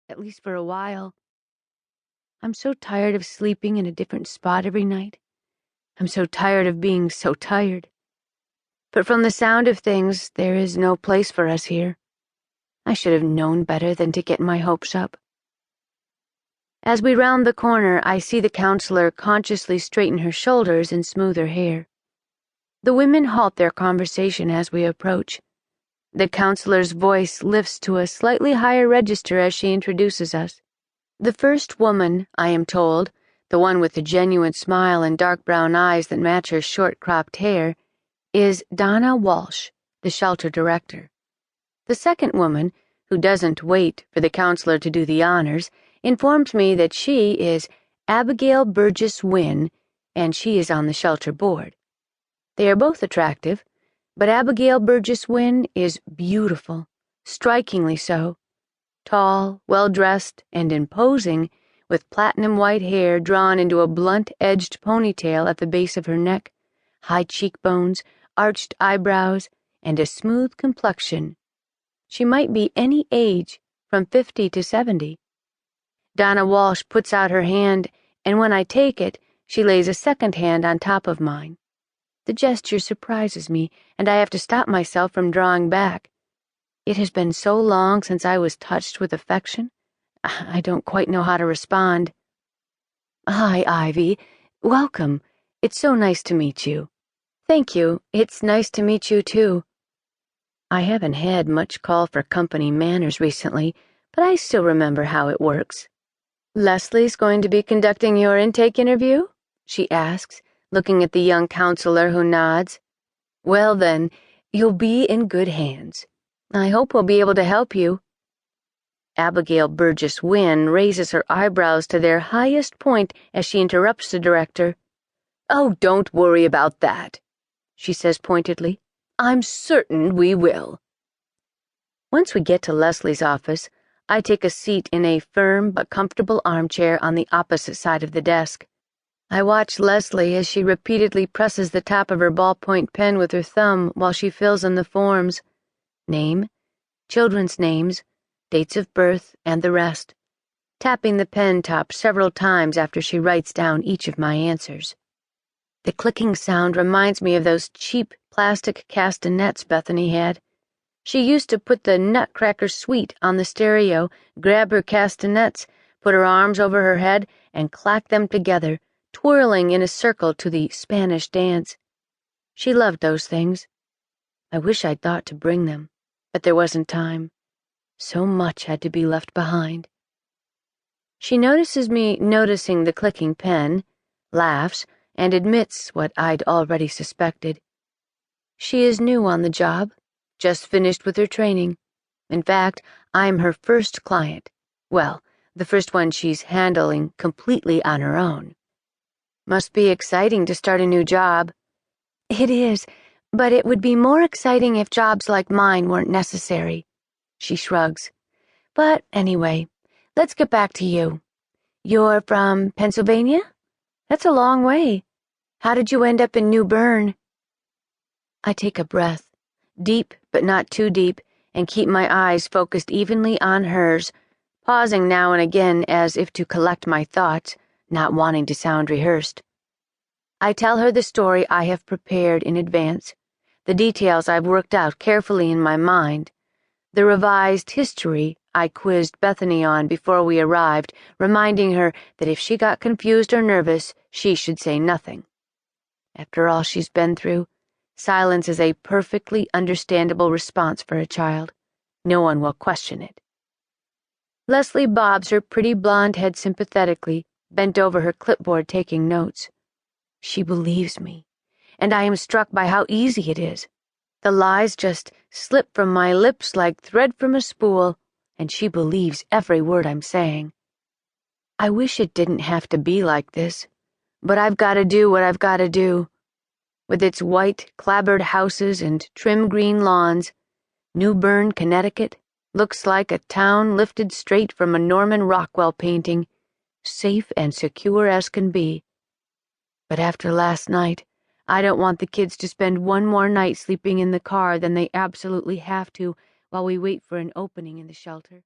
at least for a while. I'm so tired of sleeping in a different spot every night. I'm so tired of being so tired. But from the sound of things, there is no place for us here. I should have known better than to get my hopes up. As we round the corner, I see the counselor consciously straighten her shoulders and smooth her hair. The women halt their conversation as we approach. The counselor's voice lifts to a slightly higher register as she introduces us. The first woman, I am told, the one with the genuine smile and dark brown eyes that match her short-cropped hair, is Donna Walsh, the shelter director. The second woman, who doesn't wait for the counselor to do the honors, informs me that she is Abigail Burgess Wynne, and she is on the shelter board. They are both attractive, but Abigail Burgess Wynne is beautiful, strikingly so. Tall, well-dressed, and imposing, with platinum white hair drawn into a blunt-edged ponytail at the base of her neck, high cheekbones, arched eyebrows, and a smooth complexion. She might be any age, from 50 to 70. Donna Walsh puts out her hand, and when I take it, she lays a second hand on top of mine. The gesture surprises me, and I have to stop myself from drawing back. It has been so long since I was touched with affection. I don't quite know how to respond. Hi, Ivy. Welcome. It's so nice to meet you. Thank you. It's nice to meet you, too. I haven't had much call for company manners recently, but I still remember how it works. Leslie's going to be conducting your intake interview? She asks, looking at the young counselor who nods. Well then, you'll be in good hands. I hope we'll be able to help you. Abigail Burgess Wynne raises her eyebrows to their highest point as she interrupts the director. Oh, don't worry about that, she says pointedly. I'm certain we will. Once we get to Leslie's office, I take a seat in a firm but comfortable armchair on the opposite side of the desk. I watch Leslie as she repeatedly presses the top of her ballpoint pen with her thumb while she fills in the forms. Name, children's names, dates of birth, and the rest, tapping the pen top several times after she writes down each of my answers. The clicking sound reminds me of those cheap plastic castanets Bethany had. She used to put the Nutcracker Suite on the stereo, grab her castanets, put her arms over her head, and clack them together, twirling in a circle to the Spanish dance. She loved those things. I wish I'd thought to bring them, but there wasn't time. So much had to be left behind. She notices me noticing the clicking pen, laughs, and admits what I'd already suspected. She is new on the job, just finished with her training. In fact, I'm her first client. Well, the first one she's handling completely on her own. Must be exciting to start a new job. It is, but it would be more exciting if jobs like mine weren't necessary. She shrugs. But anyway, let's get back to you. You're from Pennsylvania? That's a long way. How did you end up in New Bern? I take a breath, deep but not too deep, and keep my eyes focused evenly on hers, pausing now and again as if to collect my thoughts, not wanting to sound rehearsed. I tell her the story I have prepared in advance, the details I've worked out carefully in my mind, the revised history I quizzed Bethany on before we arrived, reminding her that if she got confused or nervous, she should say nothing. After all she's been through, silence is a perfectly understandable response for a child. No one will question it. Leslie bobs her pretty blonde head sympathetically, bent over her clipboard taking notes. She believes me, and I am struck by how easy it is. The lies just slip from my lips like thread from a spool, and she believes every word I'm saying. I wish it didn't have to be like this, but I've got to do what I've got to do. With its white, clapboard houses and trim green lawns, New Bern, Connecticut, looks like a town lifted straight from a Norman Rockwell painting, safe and secure as can be. But after last night, I don't want the kids to spend one more night sleeping in the car than they absolutely have to while we wait for an opening in the shelter.